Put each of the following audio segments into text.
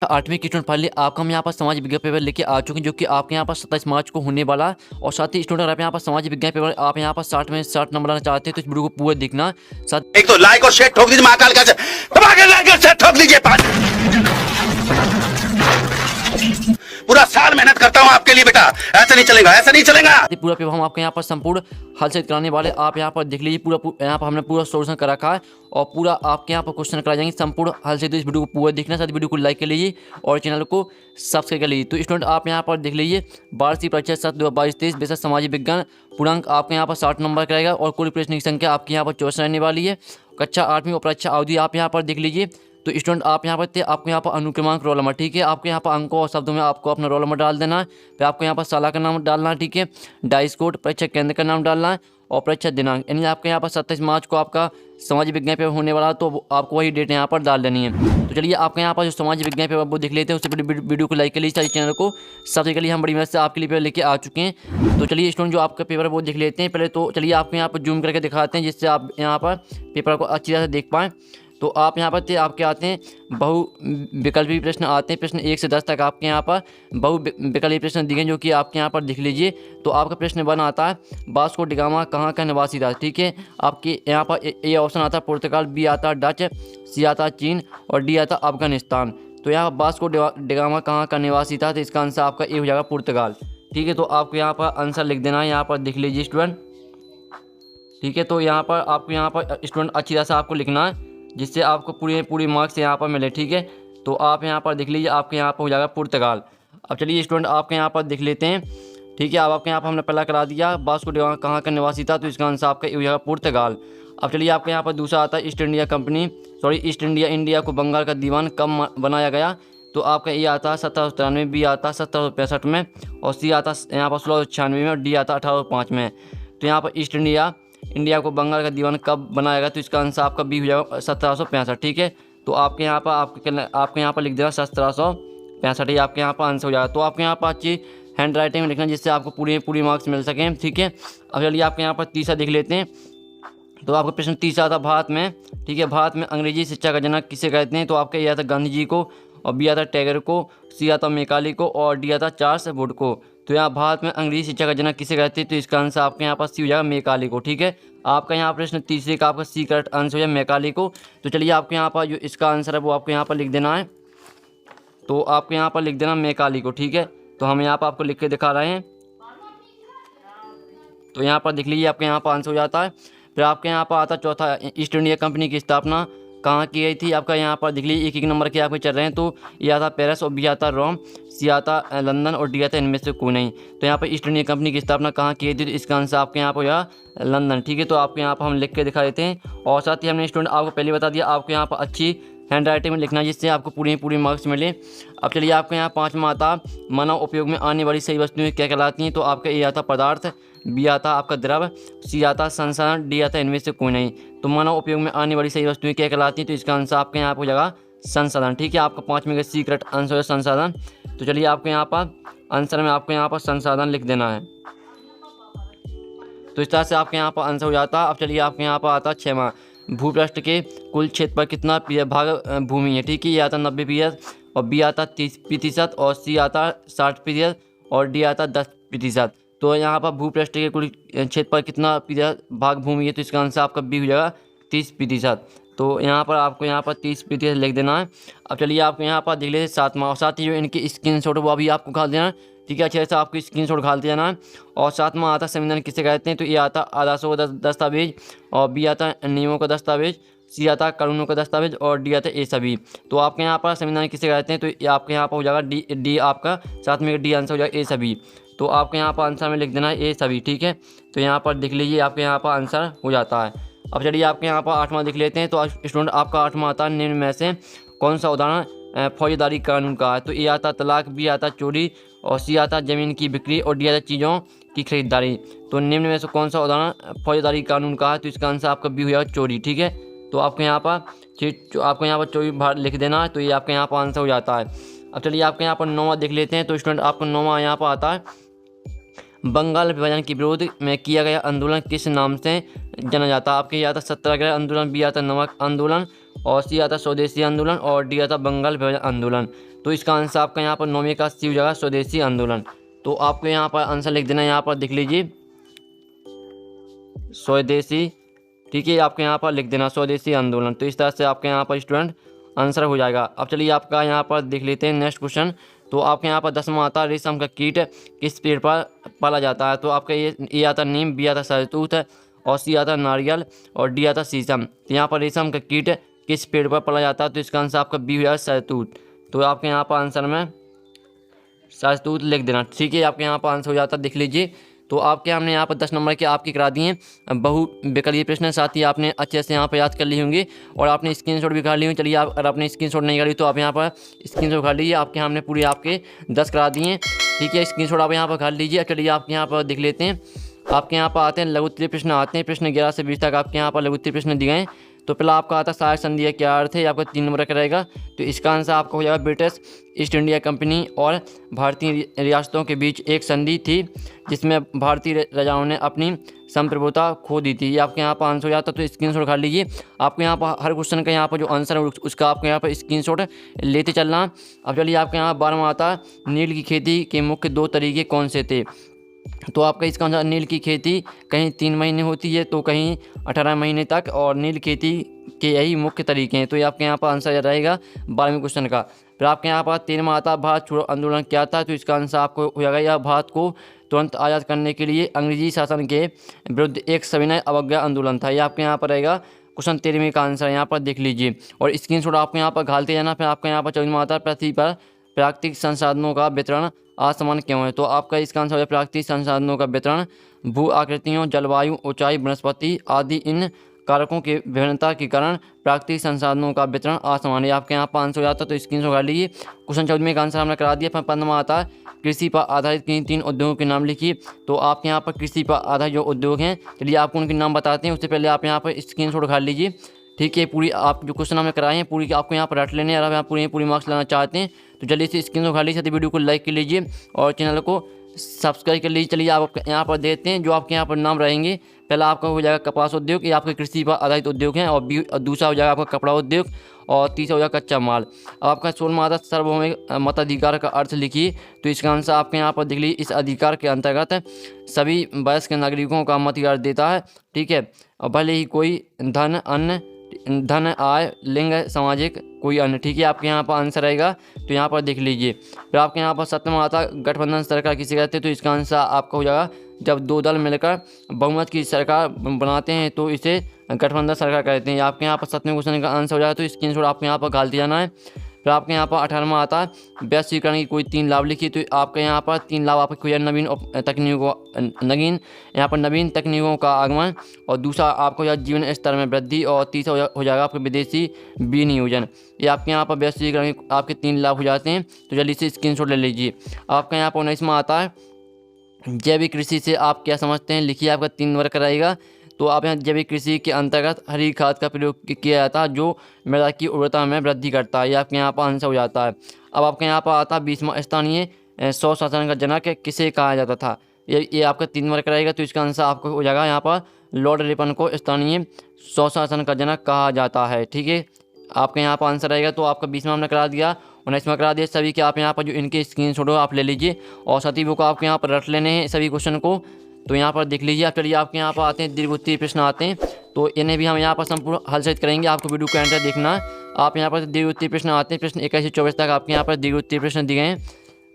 8वीं की student finally आपका हम यहाँ पर समाज विज्ञान पेपर लेके आ चुके हैं, जो कि आपके यहाँ पर 27 मार्च को होने वाला है। और साथ ही स्टूडेंट, अगर आप यहाँ पर समाज विज्ञान पेपर आप यहाँ पर 60 में 60 नंबर लाना चाहते हैं तो इस वीडियो को पूरा देखना। साथ एक तो लाइक और शेयर ठोक दीजिए, महाकाल का लाइक और शेयर ठोक दीजिए। पूरा साल मेहनत करता हूँ आपके लिए बेटा, ऐसा नहीं चलेगा, ऐसा नहीं चलेगा। पूरा पेपर हम आपके यहाँ पर संपूर्ण हल से कराने वाले, आप यहाँ पर देख लीजिए। यहाँ पर हमने पूरा सोल्यूशन कर रखा है और पूरा आपके यहाँ पर क्वेश्चन कराए जाएंगे संपूर्ण हल से। तो इस वीडियो को पूरा देखना, साथ वीडियो को लाइक कर लीजिए और चैनल को सब्सक्राइब कर लीजिए। तो स्टूडेंट, आप यहाँ पर देख लीजिए, वार्षिक परीक्षा 7/22/23 विषय सामाजिक विज्ञान पूर्णांक आपके यहाँ पर 60 नंबर कराएगा और कुल प्रश्न की संख्या आपके यहाँ पर 64 रहने वाली है। कक्षा 8वीं और परीक्षा अवधि आप यहाँ पर देख लीजिए। तो स्टूडेंट, आप यहाँ पर आपको यहाँ पर अनुक्रमांक रोल नंबर, ठीक है, आपके यहाँ पर अंकों और शब्दों में आपको अपना रोल नंबर डाल देना है। फिर आपको यहाँ पर साला का नाम डालना है, ठीक है, डाइस कोड, परीक्षा केंद्र का नाम डालना है और परीक्षा दिनांक, यानी आपके यहाँ पर 27 मार्च को आपका समाज विज्ञान पेपर होने वाला है, तो आपको वही डेट यहाँ पर डाल देनी है। तो चलिए, आपके यहाँ पर जो समाज विज्ञान पेपर वो देख लेते हैं। उससे वीडियो को लाइक कर लीजिए, चैनल को सबसे के लिए हम बड़ी मेहनत से आपके लिए पेपर लेके आ चुके हैं। तो चलिए स्टूडेंट, जो आपका पेपर वो देख लेते हैं पहले। तो चलिए आपको यहाँ पर जूम करके दिखाते हैं, जिससे आप यहाँ पर पेपर को अच्छी तरह से देख पाएँ। तो आप यहाँ पर आपके आते हैं बहु विकल्पी प्रश्न आते हैं, प्रश्न 1 से 10 तक आपके यहाँ पर बहु विकल्पी प्रश्न दिए हैं, जो कि आपके यहाँ पर देख लीजिए। तो आपका प्रश्न 1 आता है, वास्को डी गामा कहाँ का निवासी था, ठीक है। आपके यहाँ पर ए ऑप्शन आता है पुर्तगाल, बी आता है डच, सी आता है चीन और डी आता है अफगानिस्तान। तो यहाँ वास्को डी गामा कहाँ का निवासी था, तो इसका आंसर आपका ए हो जाएगा पुर्तगाल, ठीक है। तो आपको यहाँ पर आंसर लिख देना है, यहाँ पर देख लीजिए स्टूडेंट, ठीक है। तो यहाँ पर आपको यहाँ पर स्टूडेंट अच्छी तरह से आपको लिखना है, जिससे आपको पूरी मार्क्स यहाँ पर मिले, ठीक है। तो आप यहाँ पर देख लीजिए, आपके यहाँ पर हो जाएगा पुर्तगाल। अब चलिए स्टूडेंट, आपके यहाँ पर देख लेते हैं, ठीक है। अब आपके यहाँ पर हमने पहला करा दिया, वास्को डी गामा कहाँ का निवासी था, तो इसका आंसर आपका हो जाएगा पुर्तगाल। अब चलिए, आपके यहाँ पर दूसरा आता है, ईस्ट इंडिया इंडिया को बंगाल का दीवान कब बनाया गया। तो आपका ए आता है 1793 में, बी आता है 1765 में और सी आता है यहाँ पर 1696 में और डी आता है 1805 में। तो यहाँ पर ईस्ट इंडिया को बंगाल का दीवान कब बनाया गया, तो इसका आंसर आपका बी हो जाएगा 1765, ठीक है। तो आपके यहाँ पर आपके यहाँ पर लिख देना 1765, ये आपके यहाँ पर आंसर हो जाएगा। तो आपके यहाँ पर अच्छी हैंड राइटिंग में लिखना, जिससे आपको पूरी मार्क्स मिल सकें, ठीक है। अब चलिए आपके यहाँ पर तीसरा देख लेते हैं। तो आपका प्रश्न तीसरा था भारत में, ठीक है, भारत में अंग्रेजी शिक्षा का जनक किसे कहते हैं। तो आपका ये आता गांधी जी को और बी आता टैगोर को, सी आता मैकाले को और डी आता चार्ल्स वुड को। तो यहाँ भारत में अंग्रेजी शिक्षा का जनक किसे कहते हैं, तो इसका आंसर आपके यहाँ पर सी हो जाएगा मैकाले को, ठीक है। आपका यहाँ प्रश्न तीसरे का आपका सी करेक्ट आंसर हो जाए मैकाले को। तो चलिए, आपके यहाँ पर जो इसका आंसर है वो आपको यहाँ पर लिख देना है। तो आपको यहाँ पर लिख देना मैकाले को, ठीक है। तो हम यहाँ पर आपको लिख के दिखा रहे हैं। तो यहाँ पर देख लीजिए, आपके यहाँ पर आंसर हो जाता है। फिर आपके यहाँ पर आता चौथा, ईस्ट इंडिया कंपनी की स्थापना कहाँ की गई थी। आपका यहाँ पर देख लीजिए, एक नंबर के आपके चल रहे हैं। तो ये आता पेरिस और बी आता रोम, सी आता लंदन और डी आता इनमें से कोई नहीं। तो यहाँ पर ईस्ट इंडिया कंपनी की स्थापना कहाँ की गई थी, तो इसका आंसर आपके यहाँ पर या लंदन, ठीक है। तो आपके यहाँ पर हम लिख के दिखा देते हैं। और साथ ही हमने स्टूडेंट आपको पहले बता दिया, आपको यहाँ पर अच्छी हैंड राइटिंग में लिखना, जिससे आपको पूरी मार्क्स मिले। अब चलिए, आपके यहाँ 5वां आता, मानव उपयोग में आने वाली सही वस्तुएं क्या कहलाती हैं। तो आपका ए आता पदार्थ, बी आता आपका द्रव, सी आता संसाधन, डी आता इनमें से कोई नहीं। तो मानव उपयोग में आने वाली सही वस्तुएं क्या कहलाती हैं, तो इसका आंसर आपके यहाँ पर हो जाएगा संसाधन, ठीक है। आपका 5वें का सी करेक्ट आंसर है संसाधन। तो चलिए, आपके यहाँ पर आंसर में आपको यहाँ पर संसाधन लिख देना है। तो इस तरह से आपके यहाँ पर आंसर हो जाता है। अब चलिए, आपके यहाँ पर आता 6वां, भूपृष्ठ के कुल क्षेत्र पर कितना भाग भूमि है, ठीक है। ये आता 90% और बी आता 30% और सी आता 60% और डी आता 10%। तो यहाँ पर भूपृष्ठ के कुल क्षेत्र पर कितना भाग भूमि है, तो इसका आंसर आपका बी हो जाएगा 30%। तो यहाँ पर आपको यहाँ पर 30% लिख देना है। अब चलिए, आपको यहाँ पर देख लेते 7वां, और साथ ही जो इनकी स्क्रीनशॉट वो अभी आपको खा देना, ठीक है। अच्छे से आपको स्क्रीनशॉट घालते जाना है। और 7वां आता संविधान किसे कहते हैं। तो ये आता आदर्शों का दस्तावेज और बी आता नियमों का दस्तावेज, सी आता कानूनों का दस्तावेज और डी आता ये सभी। तो आपके यहाँ पर संविधान किसे कहते हैं, तो ये आपके यहाँ पर हो जाएगा डी आपका 7वें डी आंसर हो जाएगा ए सभी। तो आपके यहाँ पर आंसर में लिख देना है ए सभी, ठीक है। तो यहाँ पर देख लीजिए, आपके यहाँ पर आंसर हो जाता है। अब चलिए, आपके यहाँ पर 8वां देख लेते हैं। तो स्टूडेंट, आपका 8वां आता है, निम्न में से कौन सा उदाहरण फौजदारी कानून का है। तो ए आता तलाक, बी आता चोरी और सी आता ज़मीन की बिक्री और डी आता चीज़ों की खरीदारी। तो निम्न में से कौन सा उदाहरण फौजदारी कानून का है, तो इसका आंसर आपका बी हो जाएगा चोरी, ठीक है। तो आपको यहाँ पर चोरी बाहर लिख देना है। तो ये आपके यहाँ पर आंसर हो जाता है। अब चलिए, आपके यहाँ पर 9वां देख लेते हैं। तो स्टूडेंट, आपको 9वां यहाँ पर आता है, बंगाल विभाजन के विरोध में किया गया आंदोलन किस नाम से जाना जाता है। आपके यहाँ आता सत्याग्रह आंदोलन, बी आता नमक आंदोलन और सी आता स्वदेशी आंदोलन और डी आता बंगाल विभाजन आंदोलन। तो इसका आंसर आपका यहाँ पर 9वीं का सी हो जाएगा स्वदेशी आंदोलन। तो आपको यहाँ पर आंसर लिख देना है, यहाँ पर देख लीजिए स्वदेशी, ठीक है, आपके यहाँ पर लिख देना स्वदेशी आंदोलन। तो इस तरह से आपके यहाँ पर स्टूडेंट आंसर हो जाएगा। अब चलिए आपका यहाँ पर देख लेते हैं नेक्स्ट क्वेश्चन। तो आपके यहाँ पर 10वां आता है रेशम का कीट किस पेड़ पर पाला जाता है। तो आपका ये आता नीम, बी आता सहतूत और सी आता नारियल और डी आता शीशम। तो यहाँ पर रेशम का कीट किस पेड़ पर पाला जाता है, तो इसका आंसर आपका बी हो जाएगा सहतूत। तो आपके यहाँ पर आंसर में सहतूत लिख देना, ठीक है, आपके यहाँ पर आंसर हो जाता है, देख लीजिए। तो आपके हमने यहाँ पर 10 नंबर के आपकी करा दिए बहु विकल्पीय प्रश्न, साथ ही आपने अच्छे से यहाँ पर याद कर ली होंगी और आपने स्क्रीनशॉट भी कर ली होंगी। चलिए आप अगर आपने स्क्रीनशॉट नहीं करी तो आप यहाँ पर स्क्रीनशॉट कर लीजिए। आपके हमने पूरे आपके 10 करा दिए, ठीक है, स्क्रीनशॉट आप यहाँ पर कर लीजिए। चलिए आपके यहाँ पर देख लेते हैं, आपके यहाँ पर आते हैं लघु उत्तरीय प्रश्न आते हैं। प्रश्न 11 से 20 तक आपके यहाँ पर लघु उत्तरीय प्रश्न दिए हैं। तो पहला आपका आता है सहायक संधि का क्या अर्थ है, आपका 3 नंबर का रहेगा। तो इसका आंसर आपका हो जाएगा ब्रिटिश ईस्ट इंडिया कंपनी और भारतीय रियासतों के बीच एक संधि थी जिसमें भारतीय राजाओं ने अपनी संप्रभुता खो दी थी। ये आपके यहाँ पर आंसर हो जाता है। तो स्क्रीनशॉट कर लीजिए। आपको यहाँ पर हर क्वेश्चन का यहाँ पर जो आंसर है उसका आपको यहाँ पर स्क्रीनशॉट लेते चलना। अब चलिए आपके यहाँ 12वां आता है नील की खेती के मुख्य 2 तरीके कौन से थे। तो आपका इसका आंसर नील की खेती कहीं 3 महीने होती है तो कहीं 18 महीने तक, और नील खेती के यही मुख्य तरीके हैं। तो ये आपके यहाँ पर आंसर रहेगा 12वें क्वेश्चन का। फिर आपके यहाँ पर 13वां आता है भारत छोड़ो आंदोलन क्या था। तो इसका आंसर आपको हो जाएगा यह भारत को तुरंत आज़ाद करने के लिए अंग्रेजी शासन के विरुद्ध एक सविनय अवज्ञा आंदोलन था। ये आपके यहाँ पर रहेगा क्वेश्चन 13वें का आंसर, यहाँ पर देख लीजिए और स्क्रीनशॉट आपको यहाँ पर घालते जाना। फिर आपका यहाँ पर 14वां आता है पृथ्वी पर प्राकृतिक संसाधनों का वितरण असमान क्यों है। तो आपका इसका आंसर है प्राकृतिक संसाधनों का वितरण भू आकृतियों, जलवायु, ऊंचाई, वनस्पति आदि इन कारकों की विभिन्नता के कारण प्राकृतिक संसाधनों का वितरण असमान है। आपके यहाँ 500 जाता है। तो स्क्रीनशॉट कर लीजिए। क्वेश्चन 14 का आंसर हमने करा दिया। फिर 15वां आता है कृषि पर आधारित किन 3 उद्योगों के नाम लिखिए। तो आपके यहाँ पर कृषि पर आधारित जो उद्योग हैं, चलिए आपको उनके नाम बताते हैं। उससे पहले आप यहाँ पर स्क्रीनशॉट कर लीजिए, ठीक है। पूरी आप जो क्वेश्चन हमने कराए हैं पूरी आपको यहाँ पर रट लेने हैं। अगर आप पूरी मार्क्स लाना चाहते हैं तो जल्दी से स्क्रीनशॉट कर लीजिए, वीडियो को लाइक कर लीजिए और चैनल को सब्सक्राइब कर लीजिए। चलिए आप यहाँ पर देखते हैं जो आपके यहाँ पर नाम रहेंगे। पहला आपका हो जाएगा कपास उद्योग, ये आपके कृषि पर आधारित उद्योग हैं, और दूसरा हो जाएगा आपका कपड़ा उद्योग, और तीसरा हो जाएगा कच्चा माल। अब आपका 16वां आता है सार्वभौमिक मताधिकार का अर्थ लिखिए। तो इसका आंसर आपके यहाँ पर देख लीजिए। इस अधिकार के अंतर्गत सभी वयस्क नागरिकों का मताधिकार देता है, ठीक है, और भले ही कोई धन, आय, लिंग, सामाजिक कोई अन्य, ठीक है, आपके यहाँ पर आंसर रहेगा। तो यहाँ पर देख लीजिए। फिर आपके यहाँ पर 7वां आता है गठबंधन सरकार किसे कहते हैं। तो इसका आंसर आपका हो जाएगा जब 2 दल मिलकर बहुमत की सरकार बनाते हैं तो इसे गठबंधन सरकार कहते हैं। आपके यहाँ पर 7वें क्वेश्चन का आंसर हो जाएगा। तो स्क्रीनशॉट आपको यहाँ पर घालते जाना है। फिर आपके यहाँ पर 18वां आता है वैश्वीकरण की कोई 3 लाभ लिखिए। तो आपके यहाँ पर 3 लाभ आपके कोई नवीन तकनीकों का आगमन, और दूसरा आपको यह जीवन स्तर में वृद्धि, और तीसरा हो जाएगा आपके विदेशी विनियोजन। ये आपके यहाँ पर वैश्वीकरण के आपके 3 लाभ हो जाते हैं। तो जल्दी से स्क्रीनशॉट ले लीजिए। आपका यहाँ पर 19वां आता है जैविक कृषि से आप क्या समझते हैं, लिखिए। आपका 3 वर्ग रहेगा। तो आप यहाँ जैविक कृषि के अंतर्गत हरी खाद का प्रयोग किया जाता है जो मृदा की उर्वरता में वृद्धि करता है। ये आपके यहाँ पर आंसर हो जाता है। अब आपके यहाँ पर आता है 20वां स्थानीय स्वशासन का जनक किसे कहा जाता था। ये आपका 3 वर्ग रहेगा। तो इसका आंसर आपको हो जाएगा यहाँ पर लॉर्ड रिपन को स्थानीय स्वशासन का जनक कहा जाता है, ठीक है, आपके यहाँ पर आंसर रहेगा। तो आपका 20वां हमने करा दिया, 19वां करा दिया। सभी के आप यहाँ पर जो इनके स्क्रीनशॉट हो आप ले लीजिए और साथ ही वो को आपके यहाँ पर रट लेने हैं सभी क्वेश्चन को। तो यहाँ पर देख लीजिए। चलिए आपके यहाँ पर आते हैं दीर्घ उत्तरीय प्रश्न आते हैं। तो इन्हें भी हम यहाँ पर संपूर्ण हल सहित करेंगे। आपको वीडियो को एंड तक देखना है। आप यहाँ पर दीर्घ उत्तरीय प्रश्न आते हैं। प्रश्न 21 से 24 तक आपके यहाँ पर दीर्घ उत्तरीय प्रश्न दिए हैं।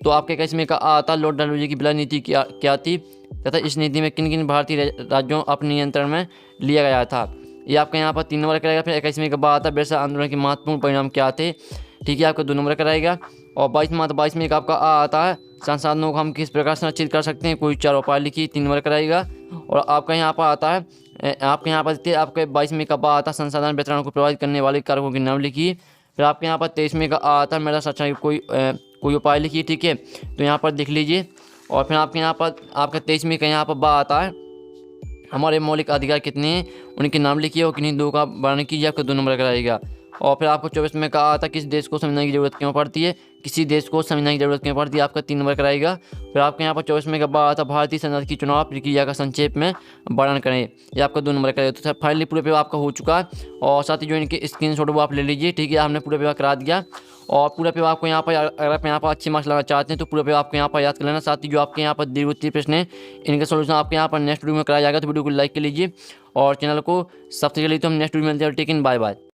तो आपके 21वें का आता लॉर्ड डलहौजी की विलय नीति क्या थी तथा इस नीति में किन किन भारतीय राज्यों अपने नियंत्रण में लिया गया था। ये आपका यहाँ पर 3 नंबर का रहेगा। फिर 21वें का बाद आता बिरसा आंदोलन के महत्वपूर्ण परिणाम क्या थे, ठीक है, आपका 2 नंबर का रहेगा। और 22वें का आपका आता है संसाधनों को हम किस प्रकार संरक्षित कर सकते हैं, कोई 4 उपाय लिखिए, 3 नंबर का रहेगा। और आपका यहाँ पर आता है आपके यहाँ पर देखिए आपके 22वें का आता है संसाधन वितरण को प्रभावित करने वाले कारकों के नाम लिखिए। फिर आपके यहाँ पर 23वें का आता है मृदा संरक्षण की कोई उपाय लिखिए, ठीक है, तो यहाँ पर देख लीजिए। और फिर आपके यहाँ पर आपका 23वें का यहाँ पर आता है हमारे मौलिक अधिकार कितने हैं उनके नाम लिखिए और किन्हीं 2 का वर्णन कीजिए, आपका 2 नंबर का रहेगा। और फिर आपको 24 में कहा था किस देश को समझने की ज़रूरत क्यों पड़ती है, किसी देश को समझने की ज़रूरत क्यों पड़ती है, आपका 3 नंबर कराएगा। फिर आपके यहाँ पर 24 में कहा आता भारतीय संसद की चुनाव प्रक्रिया का संक्षेप में वर्णन करें, ये आपका 2 नंबर करेगा। तो फाइनली पूरा पेपर आपका हो चुका है और साथ ही जो इनके स्क्रीनशॉट वो आप ले लीजिए, ठीक है। हमने पूरा पेपर करा दिया और पूरा पेपर आपको यहाँ पर, अगर आप यहाँ पर अच्छे मार्क्स लगाना चाहते हैं तो पूरा पेपर आपको यहाँ पर याद कर लेना। साथ ही जो आपके यहाँ पर दीर्घ प्रश्न है इनका सोल्यूशन आपके यहाँ पर नेक्स्ट वीडियो में कराया जाएगा, तो वीडियो को लाइक कर लीजिए और चैनल को सब्सक्राइब कर लीजिए। तो हम नेक्स्ट वीडियो में मिलते हैं, टेक इन, बाय बाय।